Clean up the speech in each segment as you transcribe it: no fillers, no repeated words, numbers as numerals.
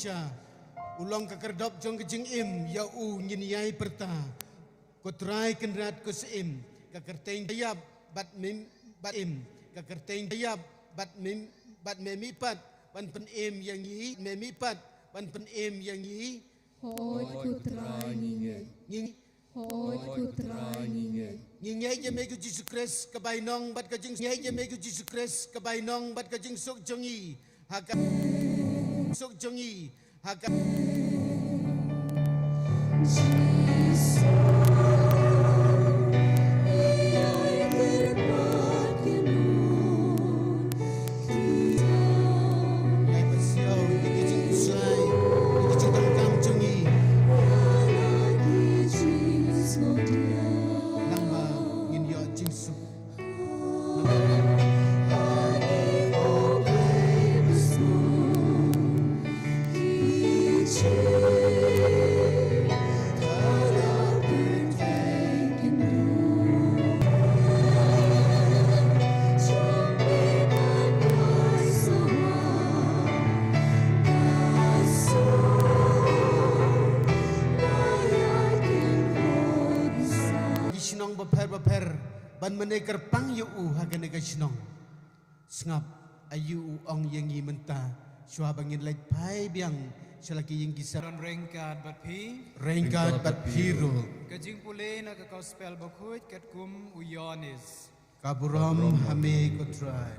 Indonesia ulang kekerdop jong kejing im ya ngin yai perta kotrai kendrat kusim kekerteng dayap bat mim bat im kekerteng dayap bat memipat pan pen im yang yi memipat pan pen im yang yi hoi kutrai nging hoi kutrai Nyai je megu Jesus Christ kebainong bat kajing nyai je megu Jesus Christ kebainong bat kajing sok jongi haka sok jongi haka Baper ban menekar pang yu hagan negasnong sngap ayu ong yengi menta syua bangin lait pai biang selagi yang kisah rengkat bat piru kajing pule na ka gospel bakut kat kum uyonis kaburam hame kotrai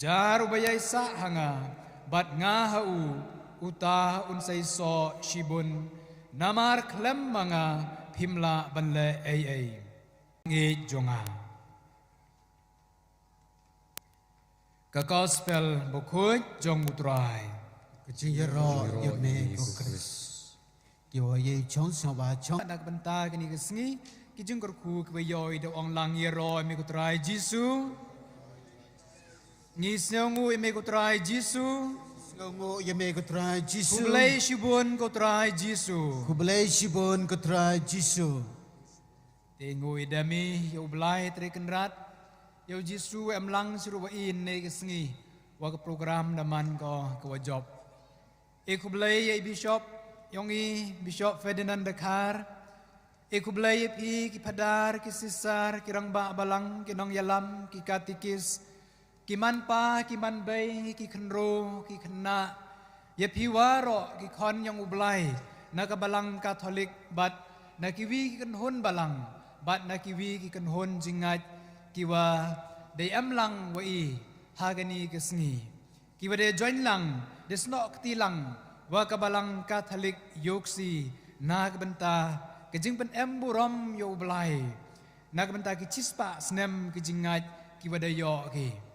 jar ubayai sa hanga bat ngahau uta unsai so shibun namar klem manga himla banle ai ngi jonga ka gospel bukut jong utrai kajing yero yame kokris kiwa ye chong sawa chong nak benta kini kesngi kijing korku kbayoi de ong lang yero me utrai jisu ngi snongu me utrai jisu Ngongo yame kotrai Jisu kublai shibun utrai jisu kublai shibon kotrai Jisu Tengok idami ya ublai trekenrat ya jisu emlang suruh in ne kesngi wa ke program daman ko job kublai ya bishop yongi bishop Ferdinand Dakar kublai pi ki padar ki sisar ki rangba balang ki nong yalam ki katikis kiman pa kiman bay ki khenro ki khna ya piwaro ki khon yang ublai na ka balang katolik bat na kiwi ki kanhon balang bat na kiwi ki kanhon jingat kiwa de amlang wa i hagani kesngi kiwa de join lang desno ktilang wa ka balang katolik yoksi na ka benta kejing pen emburom yo ublai na ka benta ki chispa snem ki jingat kiwa de yo ki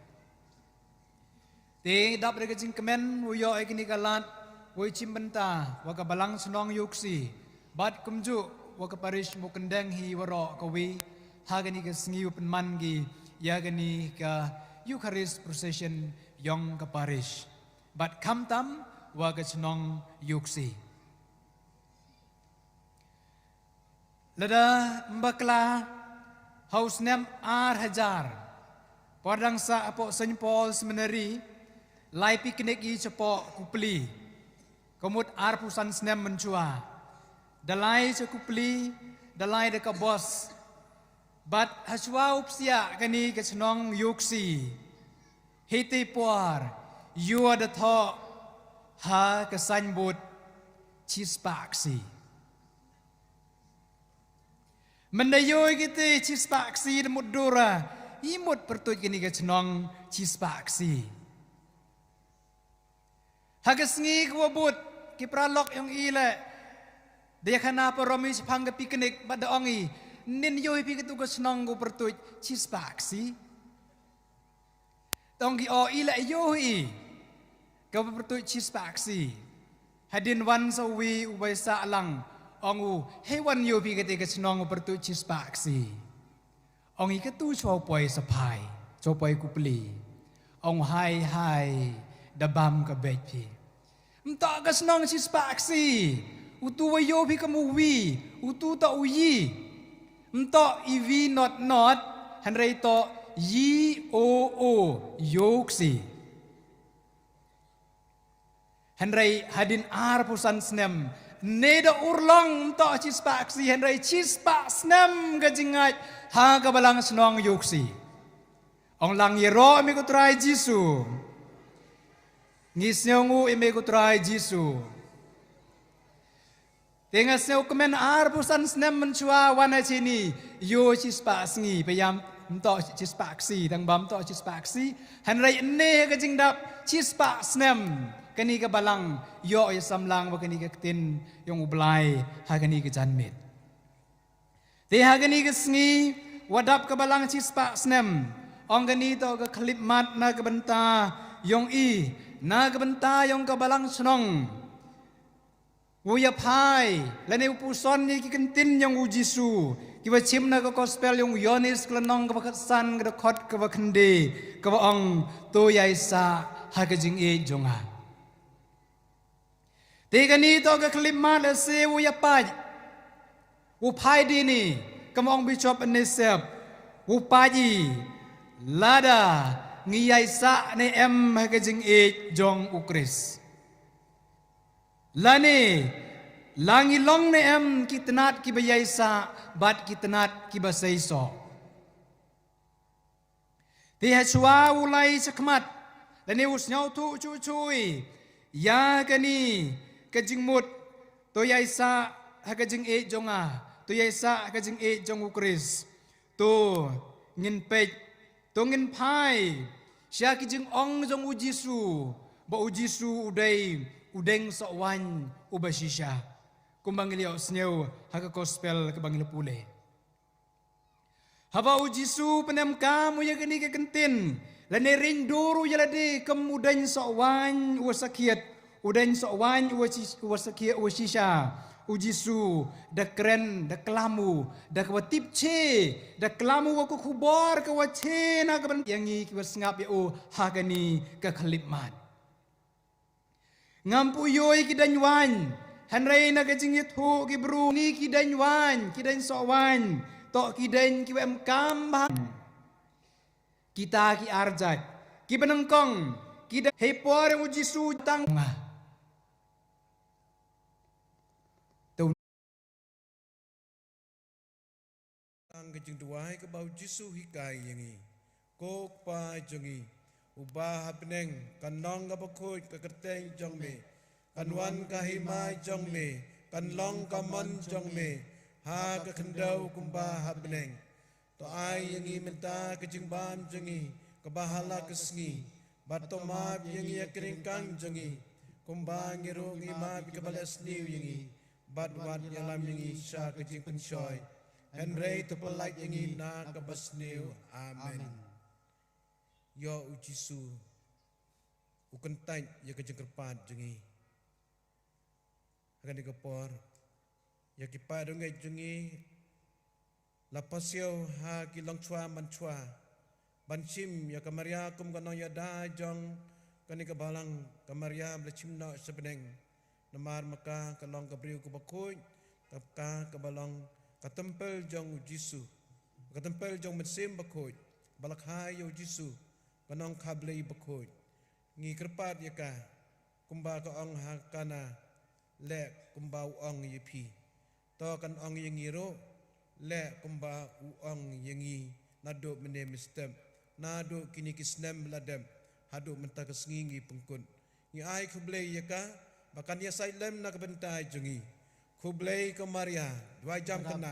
Te dap de kajing kemen wuyo ekini kalat woi cimbenta waka balang senong yuksi bat kumju waka parish mukendeng hi waro kawi hagani ka sengiu penman gi yagani ka Eucharist procession yong ka parish bat kamtam waka senong yuksi lada mbakla haus nem hajar padang sa apo Saint Paul Seminary Lai piknik i cepo kupli, komut arpusan snem mencua. Dalai cekupli, dalai deka bos. Bat haswa upsia kani kesenong yuksi. Hiti puar, you ada tho ha kesanybut cispaksi. Mendayoy kita cispaksi demut dora, imut pertut kani kesenong cispaksi. Hagasngi kuwabut kipralok yung ile dia kana paromi pang piknik pada ongi nin yoy pikit ugas nong go pertuj cispaksi tonggi o ile yoy go pertuj cispaksi hadin wan sawi ubay sa lang ongu hewan yoy pikit ugas nong go pertuj cispaksi ongi ketu chopoy sapai chopoy kupli ong hai dabam ka bepi Mta kasnong cispaksi utu wayo pi kamuwi utu ta uyi mta ivi not hanrei to yi o yoksi Henry hadin pusan snem neda urlong to cispaksi Henry cispak snem gajingat ha kabalang senong yuksi ong lang yero mi kutrai Jisu ngisngu imi kutrai Jisu tenga sneu kemen pusan snem mencua wana sini yo cispak sngi payam to cispaksi tang bam to cispaksi Henry ne gajing dap cispak snem kani ka balang yo ay samlang wa kani ka tin yung ublay ha kani ka janmit te ha kani ka sngi wadap ka balang cispa snem ong kani to ka klip mat na ka benta yung na ka benta yung ka balang senong Uya pai lani upuson ni ki kentin yung ujisu kiwa chim na ka gospel yung yonis klanong ka bakatsan ka khot ka bakende ka ong to yai sa ha ka jing jonga Tiga ni to ke kelima le se wo ya pai. Wo pai di ni kamong bishop anisep. Wo pai lada ngiyai sa ne em ke jing jong ukris. Lani langi long ne em kitnat ki bayai sa bat kitnat ki basai so. Ti hachwa ulai sakmat. Lani usnyau tu chui. Ya kani kajing mut to yaisa hakajing jonga to yaisa hakajing jong ukris to ngin pej to ngin pai sya kijing ong jong ujisu ba ujisu udeng sokwan ubasisha kumbangilio sneu haka gospel kabangil pule haba ujisu penem kamu ya gani ke kentin lane rinduru yalade kemudain sokwan usakiat Udain sokwan uwasakia uwasisha ujisu da keren da kelamu da kawatip che da kelamu waku kubar kawache na kaban yangi kiwasngap ya hagani ka khalipmat ngampu yoy kidanywan hanray na kajing yatho kibru ni kidanywan kidan sokwan to kidan kiwem kambang kita ki arjat ki penengkong kita hepor ujisu tang Kajing duai ke bau Jisu hikai yangi kok pa jongi ubah habneng kanong ka bakoi ka kerteng jong me kanwan ka himai jong me kanlong ka mon jong me ha ka kendau kumba habneng to ai yangi menta kajing bam jongi ka bahala kesngi batomab yangi akringkang jongi kumba ngiro ngima ka balas niu yangi badwat yalam yangi sha kajing penshoy Henry to polite yangi na kabasniw. Amen. Yo ujisu. Ukentay ya kajengkerpat jengi. Akan dikapor. Ya kipadong ngay jengi. Lapasyaw ha kilang chua manchua. Banchim ya kamarya kum kanong ya da jong. Kani kabalang kamarya blachim na sebeneng. Namar maka kalong kabriw kubakoy. Kapka kabalang katempel jong Jisu, katempel jong mensim bakoi, balakhai yo Jisu, kanong kablei bakoi, ngi kerpat yaka, kumba ka ong hakana, le kumba ong yipi, to kan ong yengiro, le kumba ong yengi, nado menem stem, nado kini kisnem ladem, hado mentakas ngingi pengkun, ngi ai kablei yaka, bakan ya sailem nak bentai jongi. Kublai ke Maria, 2 jam kena.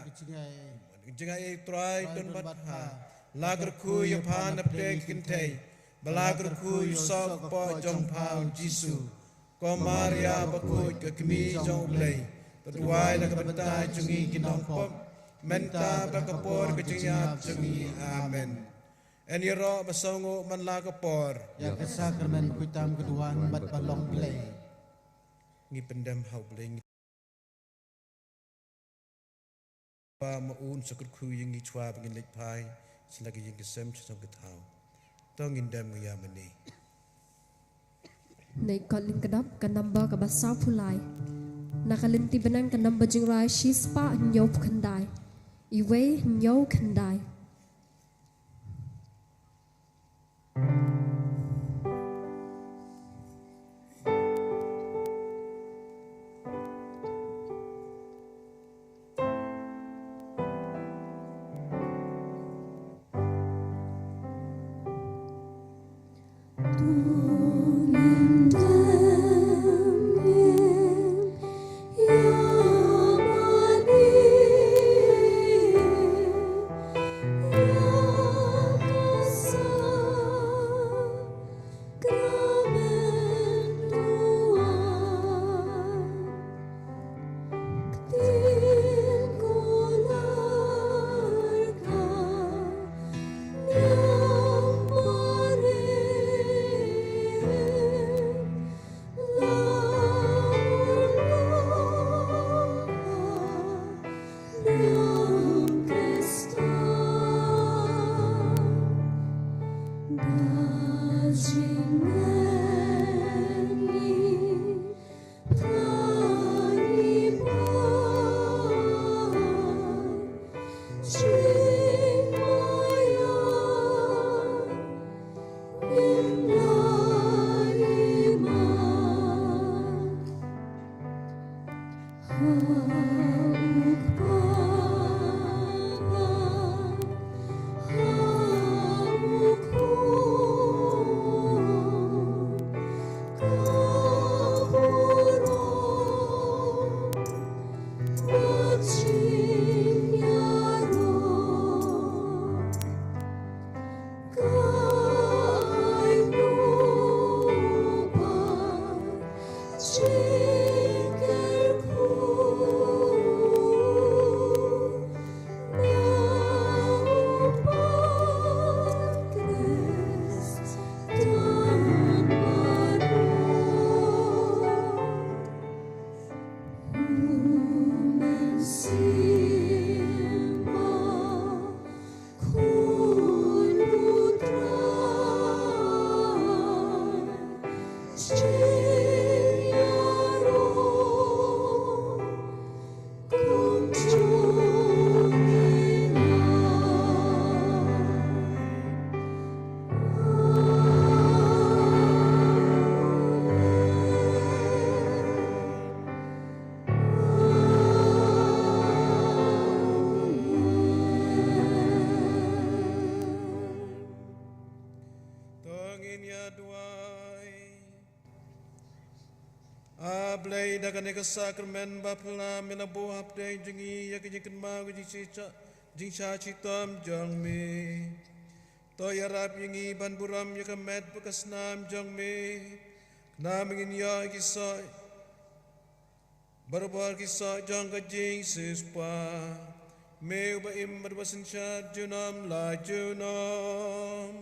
Jengai try don batha. Lagerku ya pan apdek kintei. Balagerku sok po jong pau Jisu. Ko Maria bakut ke kemi jong blai. Terduai nak bentai jungi kinong pom. Menta bakapor ke jengyap jungi. Amen. Eniro basongo man lagapor. Ya kesakramen kuitam keduan bat balong blai. Ngi pendam hau blai. Ba maun sakut khu yang chua bangin lek pai selagi yang kesem chom ketau tong indam ya mani Nei kalin kadap kanamba ka basa pulai nakalinti benang kanamba jingrai shispa nyop khandai iwe nyop khandai Ablay dagan eka sakramen bapla menabu hapdai jengi yakin ma guji cica jing cha citam jang me to yarap yengi ban buram yakamet bekas nam jang me nam ingin ya kisah barbar kisah jang kajing sispa me uba im berbasin syad junam la junam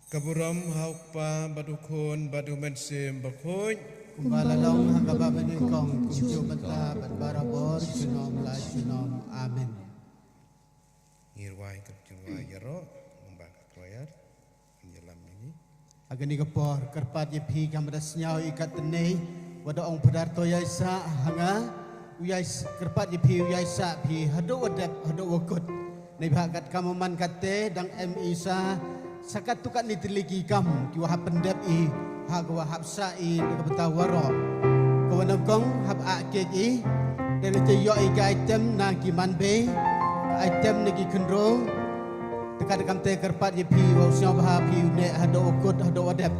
Kaburam haukpa badukun badu mensim bakhoy Kumbalalong hangga babaningkong kunjo bata barbarabor junom la junom amen. Irwai kerjurwai yaro membang kroyar menjelam ini Agani kapor karpat yepi kamdas nyau ikat tenei wada ong pedar to yaisa hanga uyai karpat yepi uyai sa pi hado wadap hado wakut nei bagat kamuman kate dang isa sakat tukat ni teliki kam kiwa pendep i hagwa hapsa i nakabetawaro kawanam kong hab akek i dan itu yo i ka item na kiman be item nagi kendro tekat kam te kerpat ye pi wa syo bah pi ne hado okot hado wadep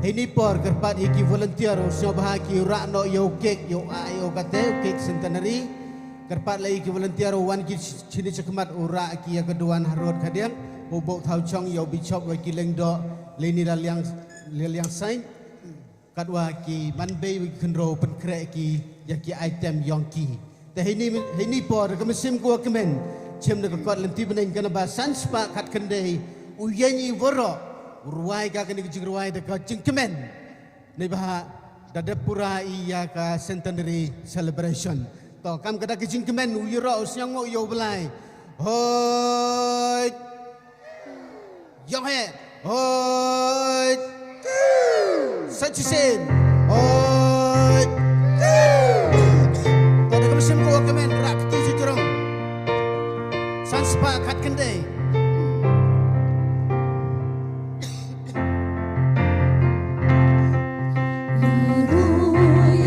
ini por kerpat ye ki volunteer syo bah ki rakno yo kek yo ayo kate kek centenary kerpat lai ki volunteer wan ki chini chakmat ura ki ya keduan harut kadiang bobok thau chong yo bishop wa ki lengdo leni liang sain kadwa ki manbe wi kendro pen krek ki ya ki item yongki te ini por kemesim ko kemen chem nak kot lenti beneng kana basan spa kat kendai uyenyi woro ruai ka kini jing ruai de ka jing kemen nei bah dadapura iya ka centenary celebration to kam kada ki jing kemen uyro usyang yo belai hoi Young head, hoi, such a sin, hoi, pada kemusim kau kemen rak tujuh jorong, sanspa kat kendai. Leroy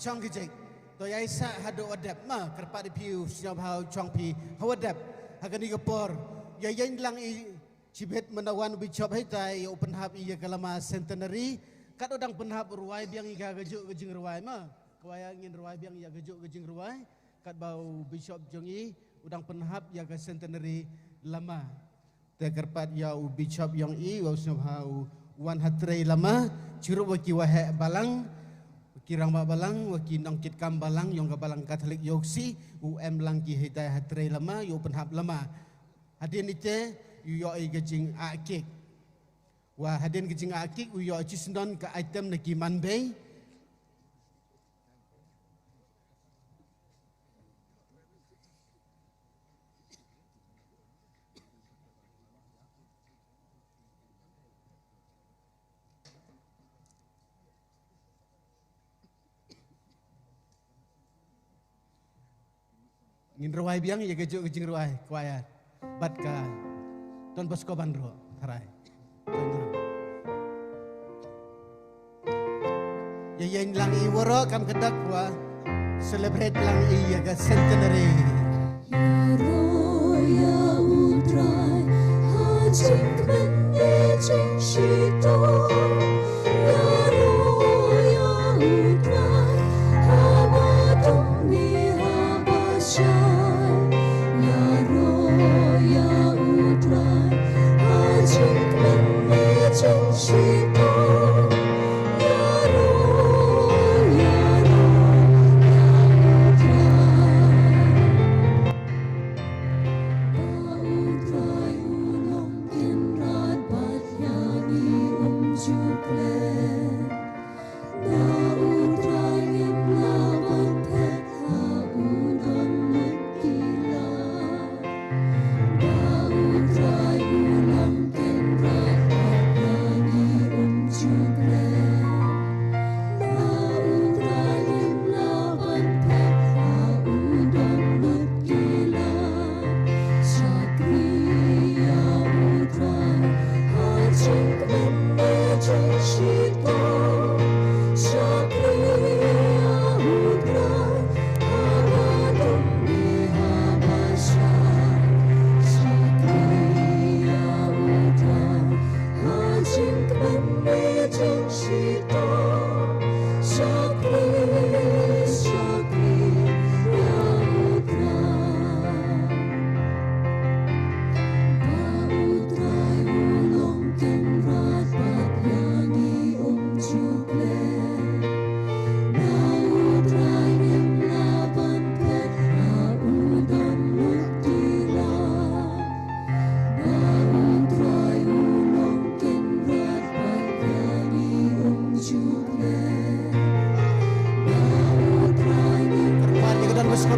Chong kejek to yai sa hado adap ma kerpat piu siap hau chong pi hawadap hagani gapor yayin lang I cibet menawan bicop hai tai open hub I kalama centenary kat odang penhab ruai biang iga gajuk gejing ruai ma kawaya ngin ruai biang ya gajuk gejing ruai kat bau bicop jongi udang penhab ya ga centenary lama te kerpat ya bicop yang I wa siap hau wan hatre lama ciru waki wahe balang kirang ba balang waki nangkit kam balang yang ga balang Katolik yoksi lang ki hidai hatre lama yo penhab lama hadin ite yo ai gejing akik wa hadin gejing akik yo cisndon ka item naki manbei ngin ruai biang ya gejuk gejing ruai kuaya bat ka Don Bosco Bandro tarai ya yen lang I woro kam kedak wa celebrate lang I ya ga centenary ya utrai hajing menejing shito ya utrai habadum ni habasha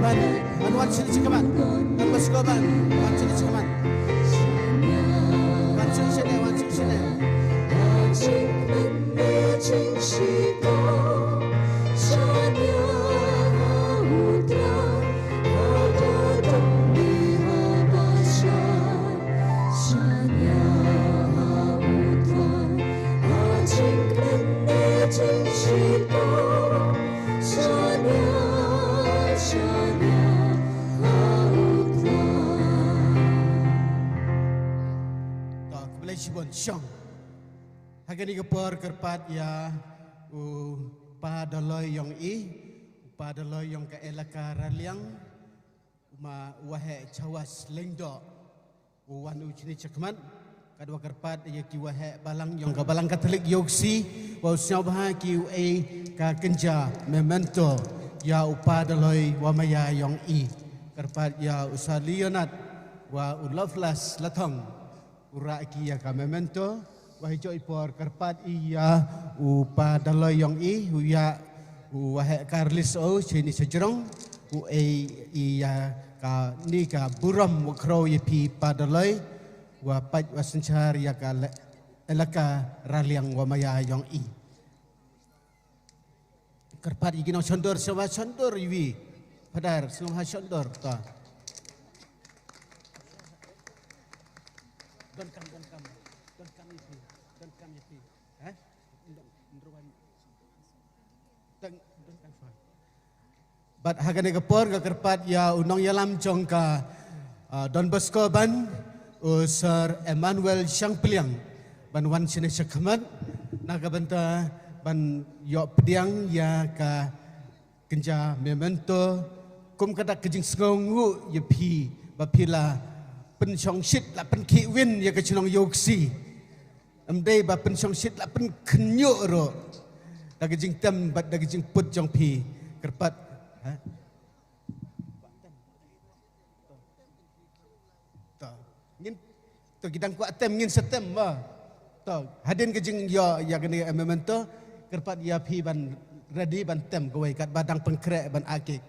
Ban, Ban sini cekaman. Don Bosco Ban, Wan sini cekaman. Wan sini, Wan sini. 经门的真是多，山呀无端，我的东里和巴山，山呀无端，经门的真是多，山呀无端。 Tak boleh sibun syang. Hagani kepor kerpat ya padaloi yang padaloi yang ke elaka raliang ma wahe cawas lengdo wan ucini cekman kadwa kerpat ya ki wahe balang yang ke balang katolik yoksi wa syabha ki ka kenja memento ya upadaloi wa maya yang kerpat ya usalionat wa ulovlas latong ura ki ya ka memento wahai ipor kerpat iya upadaloi yang uya wahai karlis sini sejerong iya ka ni ka buram wakro yepi padaloi wapat wasencar ya ka elaka raliang wamaya yang kerpat igino condor sewa condor iwi padar semua condor ta don kam itu Bat hagane kepor ka kerpat ya unong yalam jong ka Don Bosco Ban Sir Emmanuel Syangpiliang ban wan sine syakmat naga banta ban yo pediang ya ka kenja memento kum kada kejing sngongu ye pi bapila pen chong shit la pen ki win ya ka chinong yoksi amdei ba pen chong shit la pen khnyo ro daga jing tem bat daga jing put jong pi kerpat ngin to gidang kuat tem ngin setem ba to hadin ke jing yo ya gani memento kerpat ya pi ban ready ban tem goi kat badang pengkrek ban akik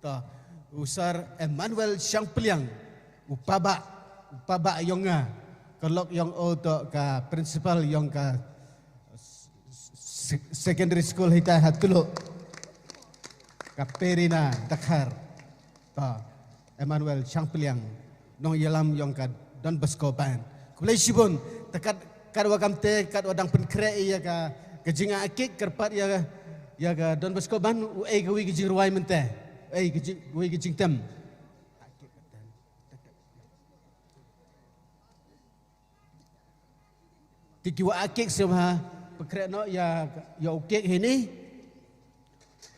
to usar Emmanuel Syangpiliang upaba yonga kolok yang to ka principal yang ka secondary school hita hatulo Kaperina Dakar ta Emmanuel Syangpiliang nong yalam yang ka Don Bosco Ban kulai sibun tekat kadwa kamte kadwa dang penkre ya ka kejinga akik kerpat ya ka Don Bosco Ban gawi kejing ruai mente gawi kejing tem tikiwa akik semua pekreno ya ukek ini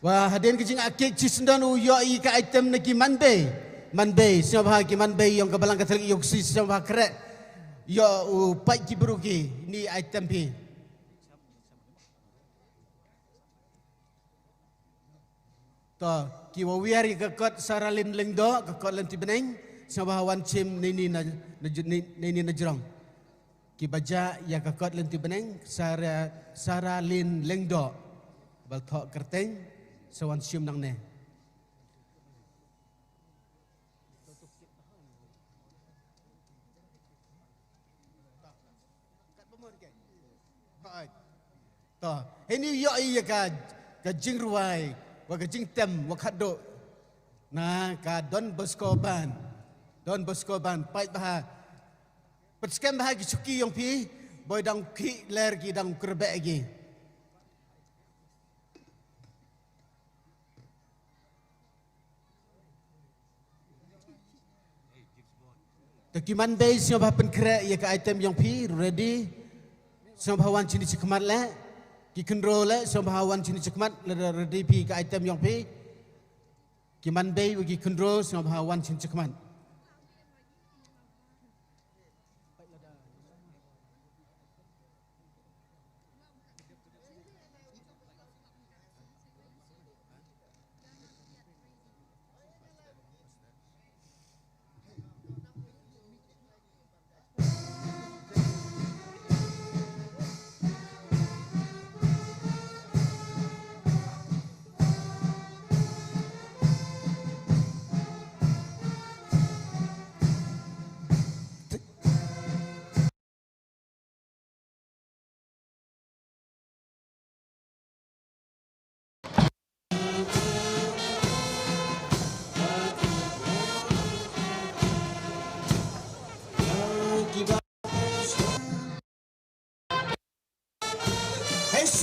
wah hadin kejing akik cisndan yo ka item neki manbe siapa ki manbe yang kebalang katolik yoksi siapa krek yo pai ki beruki ni item pi to ki wawiari ke kot saralin lengdo ke kot lenti beneng siapa wan chim nini na jerong ki baja ya kakot lenti beneng sara lin lengdo bal thok kerteng sawan sium nang ne to ini yo iya ka jing ruai wa ka jing tem wa khado na ka Don Bosco Ban pai bah Perskem bahagi cuki yang pi boy dang ki ler ki dang kerbek lagi. Takiman bay siapa penkrek ya ke item yang pi ready. Siapa hawan cini cekmat le ki control le siapa hawan cini cekmat ready pi ke item yang pi. Kiman bay bagi control siapa hawan cini cekmat.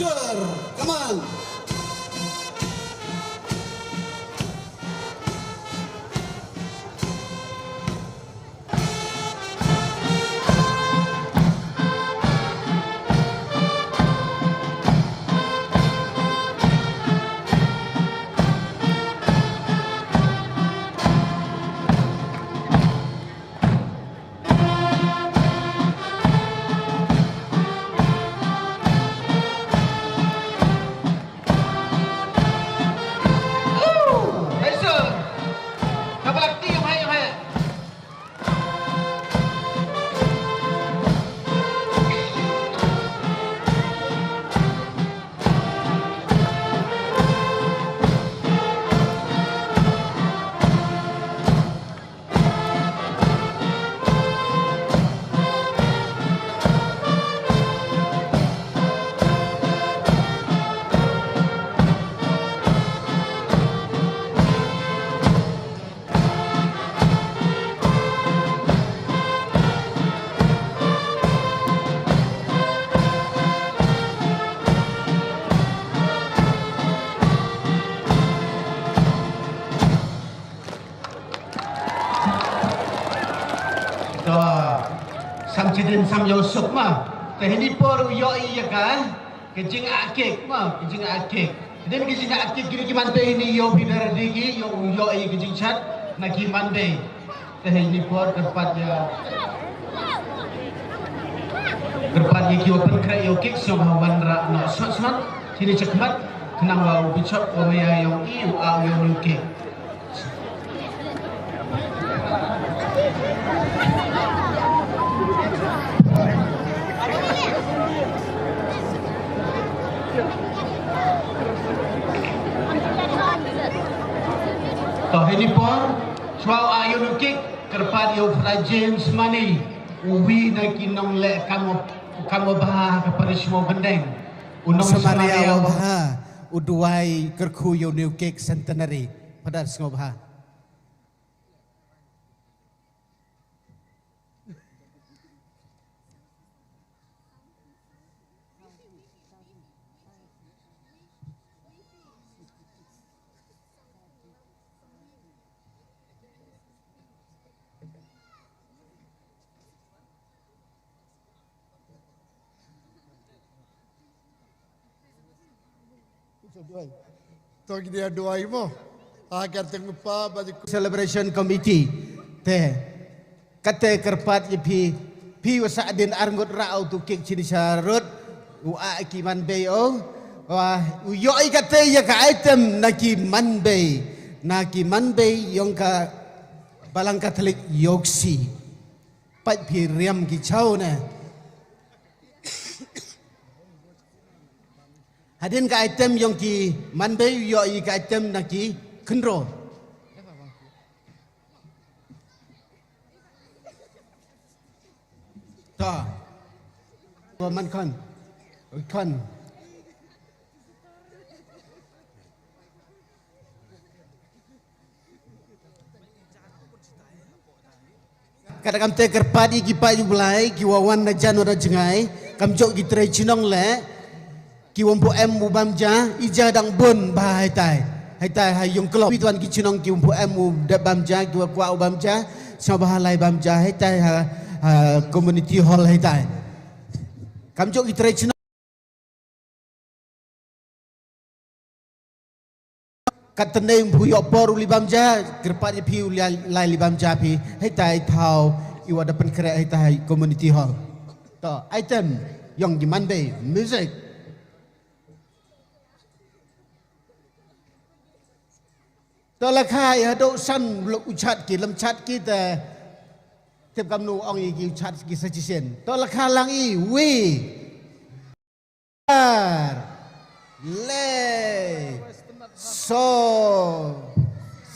sure, come on. Sam cidin sam yosuk mah. Teh ni por yoi ya kan. Kejing akik mah, kejing akik. Dan kejing akik kiri kiman teh ni yo bidar digi yo yoi kejing chat nak kiman teh. Teh ni por kerpatnya. Kerpatnya kiwa penkrai yo kik so bawan ra no sot sot. Sini cekmat kenang wau bicot omaya yo iu au yo nukik. Toh ini por, suau ayu nukik kerpat yo James Money, uwi nak kinong le kamu bah kepada semua gendeng. Unong Samaria wabah, uduai kerku yo nukik centenary pada semua bah. Tog dia doai mo. Agar tengupa bagi Celebration Committee te kate kerpat pi wasa adin arngot rau tu kek cini syarut wa kiman beo wa yo kate ya ka item naki manbe yong ka balang katolik yoksi pat pi riam ki chau ne hadin ka item yong ki manbe yo ka item naki kenro ta man kan kadang te kerpadi ki pa yu blai ki wawan na jano na jengai kam jok ki tre chinong le ki wompo em mu bamja ija dang bun ba hai tai hai yung klop tuan ki chinong ki wompo em mu de bamja ki wa kwa bamja sa ba lai bamja hai tai community hall hai tai kam jok ki tre chinong katene buyok por uli bamja kerpat pi uli lai li bamja pi hai tai thau iwa dapat kere hai tai community hall to item yang di Monday music to la khai do san lu chat ki lam chat ki te tep kam nu ong i ki chat ki sajisen to la kha lang i we le so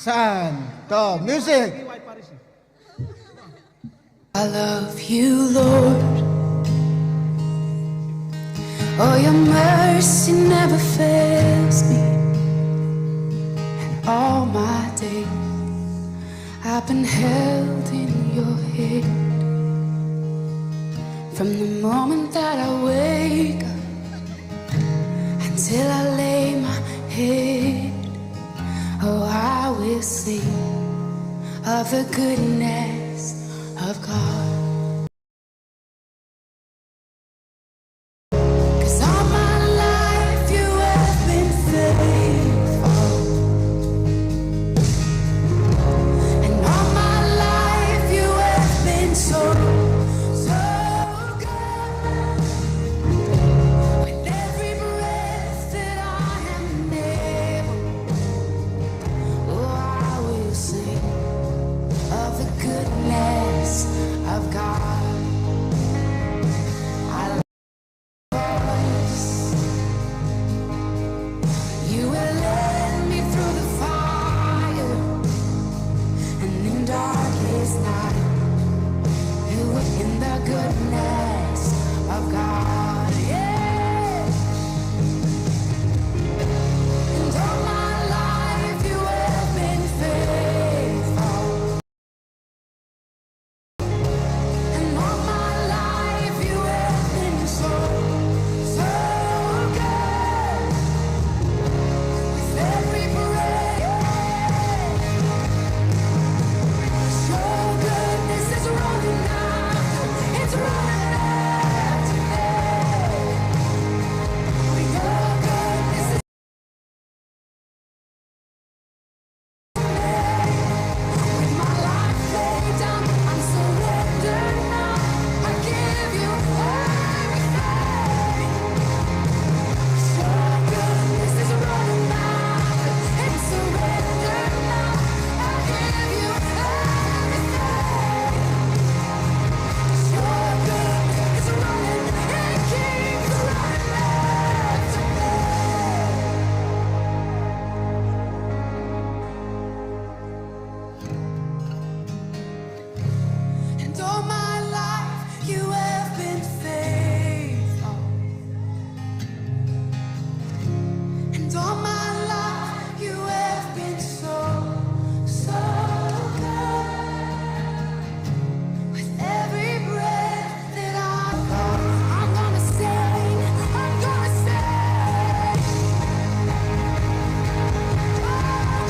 san to music I love you, Lord. Oh, your mercy never fails me. And all my days I've been held in your hand. From the moment that I wake up till I lay my head. Oh, I will sing of the goodness of God. 'Cause all my life you have been faithful, and all my life you have been so good. With every breath that I am able, oh, I will sing of the goodness of God. I lost. You will lead me through the fire, and in darkest night, you were in the goodness of God. Yeah. And all my life you have been faithful. And all my life you have been so, so good. With every breath, your goodness is running out. It's running after me. Your goodness is with my life laid down. I'm surrendered now. I give you everything. Your goodness is running out. It's surrendered now. I give you everything. Your goodness is running. It keeps running after me. And all my life you have been faithful. And all my life you have been so, so good. With every breath that I've got, I'm gonna sing, I'm gonna sing. Oh,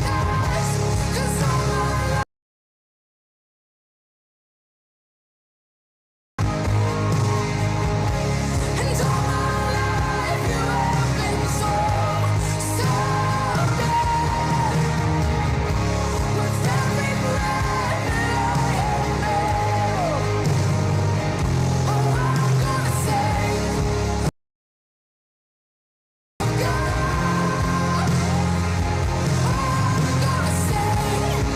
gosh, 'cause all my life. And all my life you have been so, so good. With every breath that I am, oh, I'm gonna sing of God. I'm gonna sing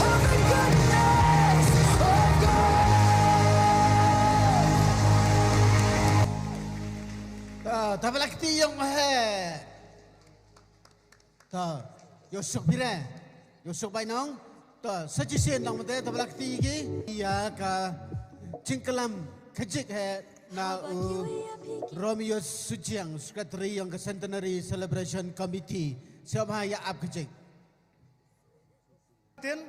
of the goodness of God. Tabalakti yung he. Ta, yosok bire. Yosok bay nong. Ta, sajisen nong mate tabalakti gi. Iya ka cingkelam kajik he na Romeo Sujiang Secretary yang Centenary Celebration Committee. Siapa ya ap kajik? Tin,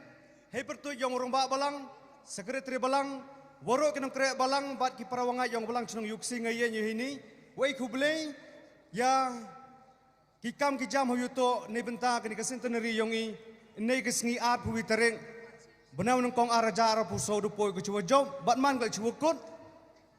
hei pertu yang urung ba balang, sekretari balang, waro kinong kre balang bat ki parawanga yang balang cunong yuksi ngayen yuhini, wei kublei ya kikam ki jam huyuto ne benta kini kasentenari yongi ne kesngi art hui tereng benaw nang kong araja ara puso du poi ku chuwa job bat man ka chuwa kot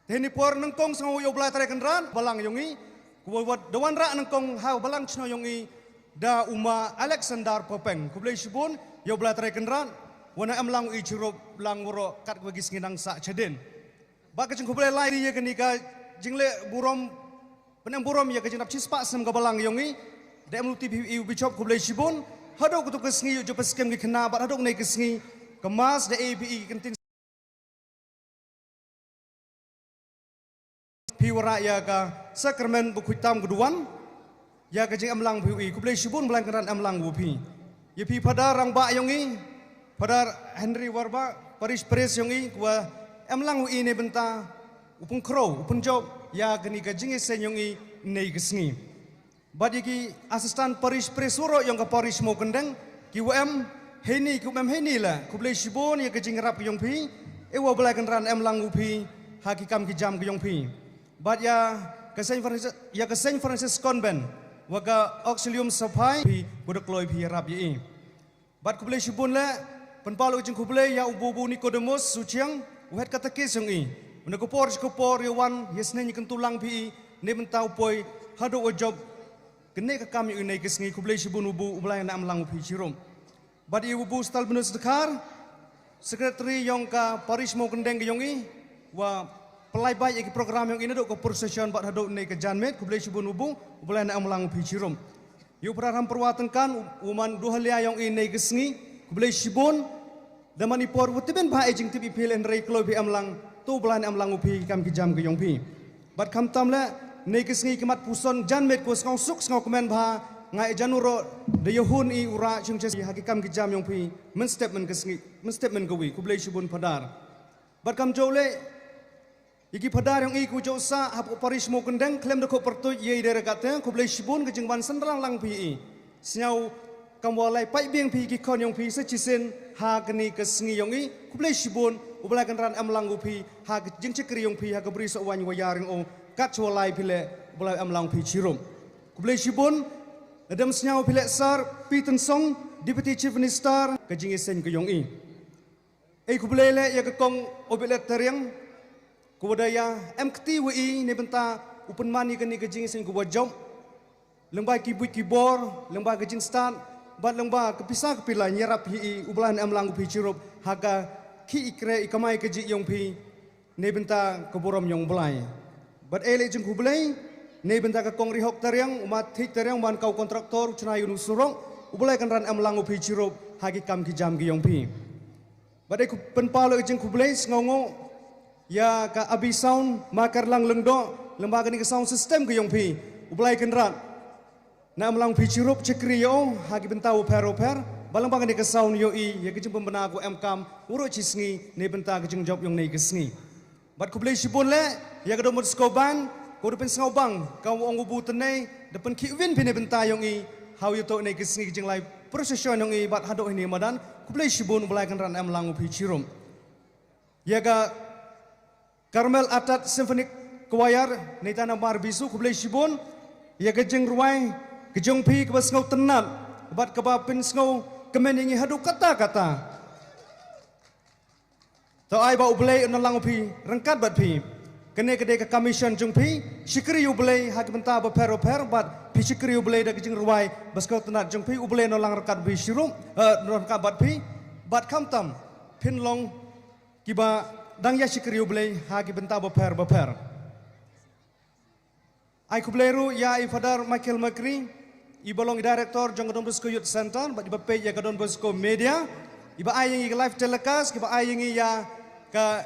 teni por nang kong sango yo blai tare kenran balang yongi ku wat dawan ra nang kong ha balang chno yongi da uma Alexander Popeng kublei shibun yo blai tare kenran wana am lang i churop lang woro kat ku gis nginang sa cheden ba ka chung kublei lai ri ye kani ka jingle burom penang burom ya ka jinap cispa sem ka balang yongi da am luti bi bichop kublei shibun hado ku tu kesngi yo jopes kem ki khna bat hado nei kesngi kemas da APE kentin piwara ya ka sakramen bukhitam guduan ya ka jing amlang phi ku blei shibun blang kan amlang bu phi ye phi pada rang ba yongi pada Henry Warba Paris Pres yongi kwa amlang wi ne benta upung kro upung job ya kani ka jing sen yongi nei kesngi badi ki asistan Paris Pres woro yang ka Paris mo kendeng ki WM heni ku mem heni la ku blei shibun ya ka jing rap yong phi e wa blai kan ran amlang u phi hakikam ki jam ki yong phi But ya ke Saint Francis Convent waga auxilium supply pi bodokloi pi rap ye bat kublai shibun le penpalu jeng kublai ya ubu Nicodemus suciang uhet kata keseng i menekopor yawan yesne nyiken tulang pi ne mentau poi hado job kene ka kami unai kesngi kublai shibun ubu ublai na amlang pi chirom bat i ubu stal benus dekar sekretari yang ka Paris mau kendeng ke yongi wa pelai baik iki program yang ini dok ke procession bat hado ne ke janmet kublai shibun ubu ublai na amlang pi chirom yu praram perwatankan uman duhalia yang ini kesngi kublai shibun damani por wutiben ba ejing tibi pilen rei klo bi amlang tu bulan amlang upi kam ki jam ke yong pi bat kam tam la ne kesngi kemat puson janmet ko skau suk skau komen ba ngai januro de yohun i ura chung chesi hakikam ki jam yong pi men statement kesngi men statement ko wi kublai shibun padar bat kam jole iki padar yang i ku jo sa hap Paris mo kendeng klem de ko pertu ye de regate kublai shibun ke jing ban sendrang lang pi i siau kamwalai pai biang pi ki kon yong pi se chisen ha keni kesngi yong i kublai shibun ublai kan ran amlang upi ha jing chekri yong pi ha kabri so wan wayaring o kat chwalai pile ublai amlang pi chirum kublai shibun adam snyau pile sar pi tensong deputy chief minister ke jing isen ke yong i kublai le ya ke kong obile teriang kubadaya mkti wi ne benta upen mani keni ke jing isen ku wajom lengbai kibut kibor lengbai ke jing stan bat lengba kepisah kepila nyerap hi ublan amlang pi chirup haga ki ikre ikamai keji yong pi ne benta keborom yong blai bat ele jeng kublai ne benta ka kong rihok tariang umat thik tariang man kau kontraktor chna yunu surong ublai kan ran amlang pi chirup hagi kam ki jam ki yong pi bat e penpalo jeng kublai ngongo ya ka abi sound makar lang lengdo lemba ni ka sound system ki yong pi ublai kan ran na amlang pi chirup cekri yo hagi bentau per balang bangan ni kesaun yo i ya kejeng pembena ko mkam uro cisngi ne benta kejeng job yong nei kesngi bat kublai shibun le ya kedo mod skoban ko depen sngau bang kau ong ubu tenai depen kiwin pine benta yong i how you to nei kesngi kejeng lai procession yong i bat hado ini madan kublai shibun belai kan ran amlang pi chirum ya ga Carmel Atat Symphonic Choir nei tanah mar bisu kublai shibun ya kejeng ruai kejong pi kebas ngau tenat bat kebapin ngau kemeningi hadu kata-kata to ai ba ublei nalang pi rengkat bat pi kene kede ke commission jong pi sikri ublei hak benta ba per bat pi sikri ublei da kejing ruai bas ngau tenat jong pi ublei nalang rekat bi sirum rengkat bat pi bat kam tam pin long kiba dang ya sikri ublei hak benta ba per ai kubleru ya ifadar Michael Makri ibalong director jong Don Bosco Youth Center bat iba page ya Don Bosco Media iba ayeng i live telecast iba ayeng ya ka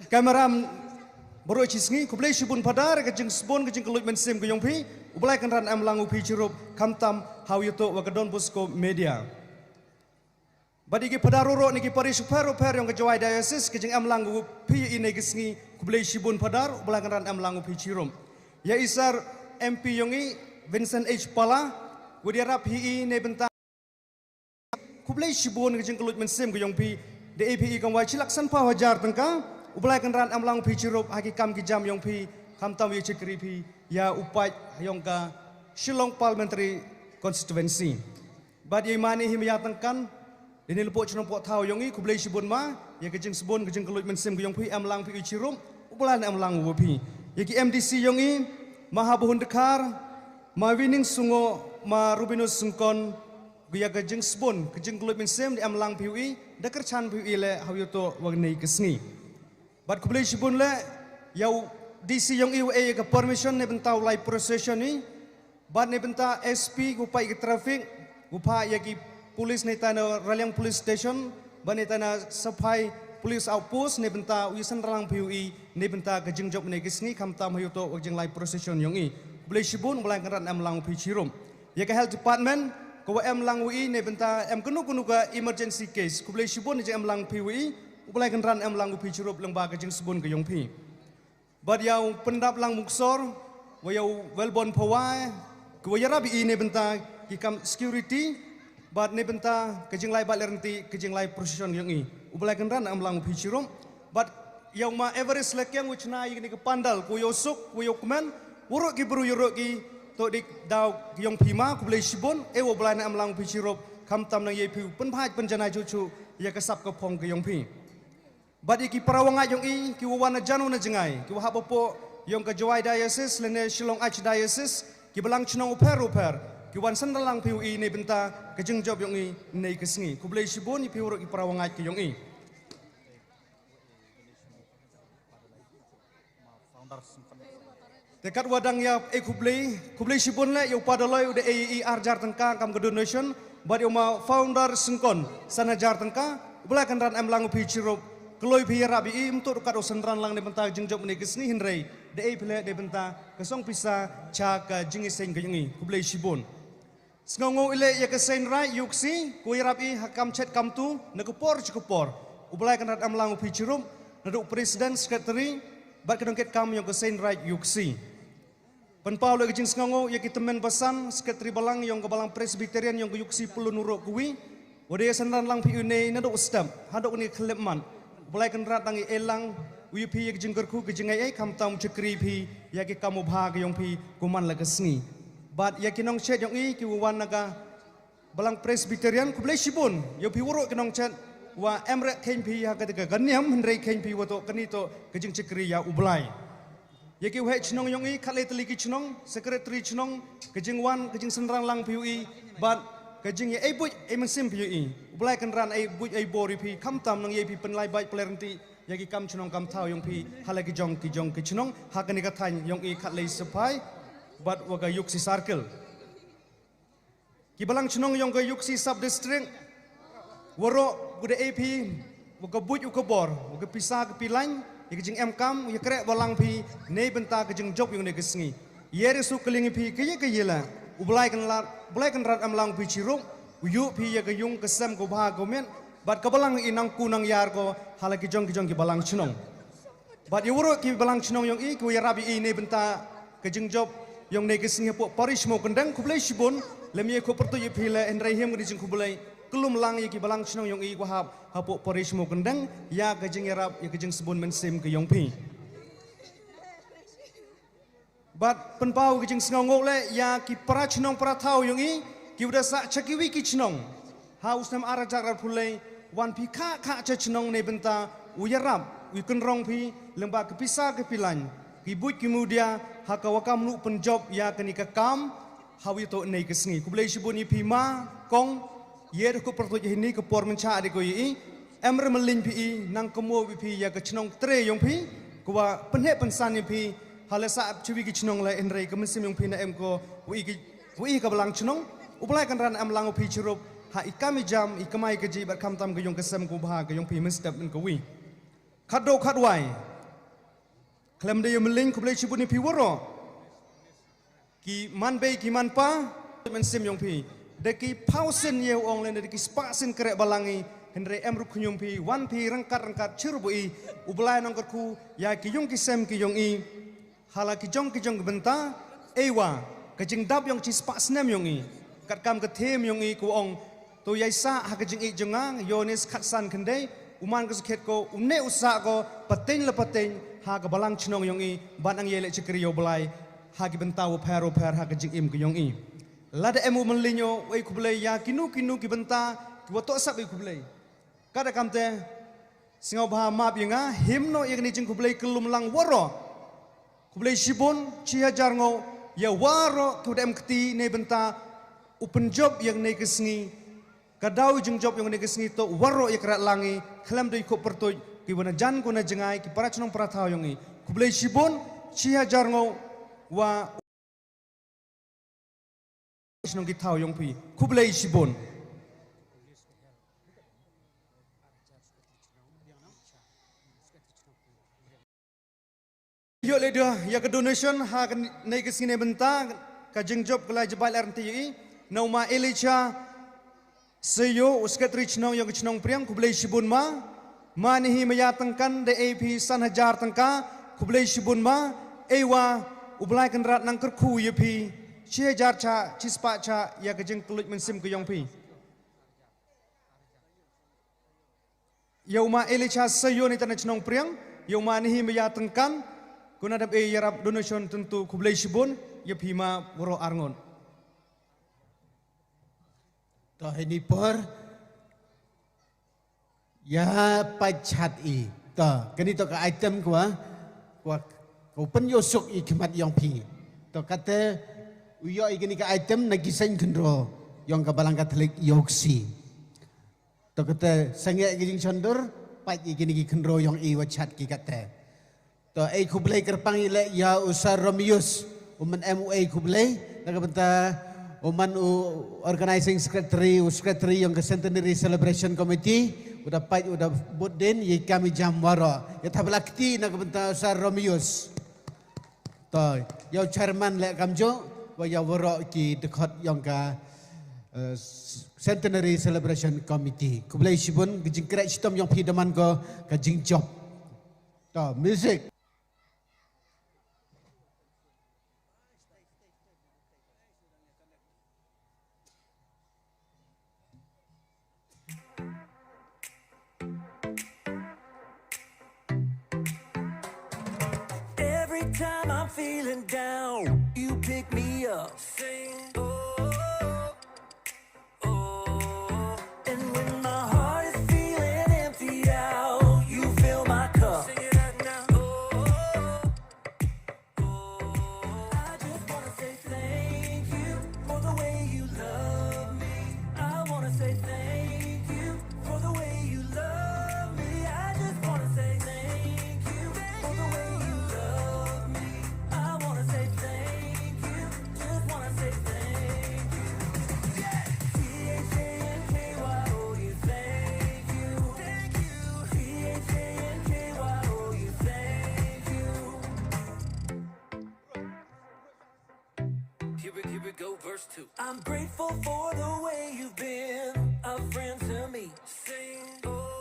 kamera baru cisngi kublai shibun padar ke jeng spon ke jeng kelut mensim ke yongpi ublai kan ran amlang upi chirup kamtam how you to wa Don Bosco Media badi ki padaruro niki pari super yang ke jawai diocese ke jeng amlang upi ine gesngi kublai shibun padar ublai kan ran amlang upi chirum ya isar MP yongi Vincent H Pala Wadiarap hi ne benta kublai shibun ke jeng kelut mensim ke yongpi de APE kang wai cilaksan pa wajar tengka ublai kan ran amlang pi chirup haki kam ki jam yongpi kam tam ye chekri pi ya upai yong ka Shillong Parliamentary Constituency bad ye mani hi ya tengkan ini lepo chnom po thau yongi kublai shibun ma ya ke jeng sebun ke jeng kelut mensim ke yongpi amlang pi chirup ublai amlang wopi ye ki MDC yongi mahabuhun dekar ma wining sungo ma Rubinus Sungkon guya kejeng spon kejeng kelut mensem di amlang piwi dakar chan piwi le hawyuto wagnei kesngi bat kublai shibun le yau DC yang iwa ke permission ne bentau live procession ni bat ne benta SP gupai ke traffic gupa yaki polis ne tana Raliang police station bat ne tana sapai police outpost ne benta wisan ralang piwi ne benta kejeng job ne kesngi kamtam hawyuto wagjeng live procession yang i kublai shibun mulai keran amlang pi chirum ya ke health department ko em lang wi ne benta em kenu ka emergency case kublai shibun je em lang pi wi ulai kan ran em lang pi chirup lang ba ka jing subun ka yong pi bad yau pendap lang muksor wa yau welbon pawai ko ya rabi ne benta ki kam security bad ne benta ka jing lai ba lerenti ka jing lai procession yong i ulai kan ran em lang pi chirum bad yau ma Everest lekyang uchna yini ka pandal ko yosuk ko yokumen uruk ki bru yuruk ki to dik daw yong pima ku blai shibon e wo blai na amlang pi chirop kham tam nang ye pi pen phaj pen jana chu ya kasap ka phong ke yong pi badi ki parawanga yong i ki wana janu na jengai ki ha popo yong ka Jowai diocese lene Shillong archdiocese ki belang chnong uper ki wan san lang pi i ne benta ka jeng job yong i nei ke sngi ku blai shibon i pi ro ki parawanga ki yong i dekat wadang ya kublai shibun le yo padaloi udah AER jar tengka kam ke donation bad yo ma founder sengkon sana jar tengka bela kan ran am lang pi chirop kloi pi rabi im to kat osendran lang ne benta jengjop ne gesni hinrei de pile de benta kesong pisa cha ka jingi seng ke yangi kublai shibun sngongo ile ya ke sen rai yuksi ku rabi hakam chat kam tu ne kupor cikupor ubla kan ran am lang pi chirop naduk presiden secretary bad kedongket kam yang ke sen rai yuksi Penpau lagi jing sengango ya kita men pesan sekretari balang yang ke balang presbyterian yang ke yuksi puluh nuruk kuwi wadaya sandan lang pi une nadok stem hadok ni klepman boleh kenrat tangi elang wi pi ya jing gerku ke jing ai kam tam cekri pi ya ke kamu bhag yang pi kuman la kesni bat ya kinong chet yang i ki wan naga balang presbyterian ku boleh sibun ya pi woro kinong chet wa emre ken pi ya ketika ganyam hendrei ken pi wato kenito ke jing cekri ya ublai Yaki wahai chnong yong i khalai teliki chnong secretary chnong kejing wan kejing senrang lang PUI but kejing ye buj mensim PUI ulai kan ran buj bori pi kam tam nang ye pi penlai bai plerenti yaki kam chnong kam thau yong pi halai ki jong ki chnong hakani ka than yong i khalai sapai but waga yuksi circle ki balang chnong yong ga yuksi sub district waro gude AP waga buj ukabor waga pisah ke pilain ya kejing kam ya krek balang pi ne benta kejing job yang ne gesngi yere su kelingi pi keye la ulai kan rat amlang pi chiruk uyu pi ya keyung kesem ko bha gomen bat ka balang inang kunang yar ko hala ki jong ki balang chnong bat yuro ki balang chnong yang i ku ya rabi i ne benta kejing job yang ne gesngi po parish mo kendang ku blai shibun lemye ko pertu ye pi la enrai hem kejing ku blai kelum lang ya ki balang chnong yang i ku hapo parish mo kendang ya kejing yarap ya kejing sebun mensim ke yong pi bat penpau kejing sngongok le ya ki para chnong para thau yong i ki udah sa chakiwi ki chnong haus nam ara jarar pulai wan pi kha cha chnong ne benta uyarap u kenrong pi lemba ke pisa ke pilan ki buj ki mudia hakawakam lu penjob ya kenika kam hawi to nei kesngi ku blai shibuni pi ma kong yer ko pertu ini ke por menca ade ko yi emre melin pi nang kemo pi ya ke chnong tre yong pi kwa penhe pensan pi halasa chiwi ki chnong la enrei ke mensim yong pi na em ko wi ka balang chnong ublai kan ran am lang pi chirup ha ikami jam ikamai ke ji bat kam tam ke yong kesem ko bha ke yong pi men step en ko wi khado khadwai klem de yong melin ku blai chibuni pi woro ki man bei ki man pa mensim yong pi deki pausen ye ong len deki spasin krek balangi henre emru kunyum pi wan pi rangkat cirbui ublai nong kerku ya ki yong ki sem ki yong i hala ki jong benta ewa kejing dap yong ci spasnem yong i kat kam ke them yong i ku ong to yai sa ha kejing i jongang yonis khatsan kende uman ke sekhet ko une usa ko pateng le pateng ha ke balang chnong yong i ban ang yele cikri yo blai ha ki benta wo per ha kejing im ki yong i lada emu melinyo wei kublai ya kinu ki benta ki wato sap wei kublai kada kamte singau bah map yanga himno yagni jing kublai kelum lang woro kublai shibun chi hajar ngo ya waro kudem kti ne benta open job yang ne kesngi kadau jing job yang ne kesngi to waro yakrat langi klam dei ko pertoj ki wana jan ko na jengai ki para chnong para thau yongi kublai shibun chi hajar ngo wa nong ki thau yong pi kublai shibun yo le dia ya ke donation ha nei ke sine benta ka jing job kala jebal RTI no ma Elisha seyo secretary chnong yo chnong priang kublai shibun ma manihi maya tangkan de AP san hajar tangka kublai shibun ma ewa ublai kan rat nang kerku ye pi chia jar cha chispa cha ya kejeng kelut mensim ke yong pi yauma Elisha sayo ni tanah chnong priang yauma nihi meya tengkan kuna dap yarap donation tentu kublai shibun ya phima woro arngon. To ini por ya pachat i. To kini to ka item kwa kau penyosok i kemat yang pi. To kata uyo i kini ka item nagisan kendro yang ka balang katelik yoksi. To kata sangya gijing chondur pat i kini ki kendro yang i wachat ki kata. To ai kublai kerpang ile ya usar Romius uman MUA kublai nakabenta uman organizing secretary yang ke Centenary Celebration Committee udah pat udah budin ye kami jam waro ya tablakti nakabenta usar Romius. To ya chairman le kamjo wa ya waro ki dekat yang ka Centenary Celebration Committee kublai sibun gijing krek sitom yang pidaman ko ka jing job. To music. Every time I'm feeling down, you pick me up. Sing, oh, oh. And when my heart is feeling empty out, you fill my cup. Sing it out now. Oh, oh. I just wanna say thank you for the way you love me. I wanna say thank you for the way you love me. I just wanna say thank you for the way you love me. I wanna say thank you, just wanna say thank you. Yeah. THANKYO, you thank you. Thank you. THANKYO, you thank you. Here we go, verse 2. I'm grateful for the way you've been a friend to me. Sing, oh.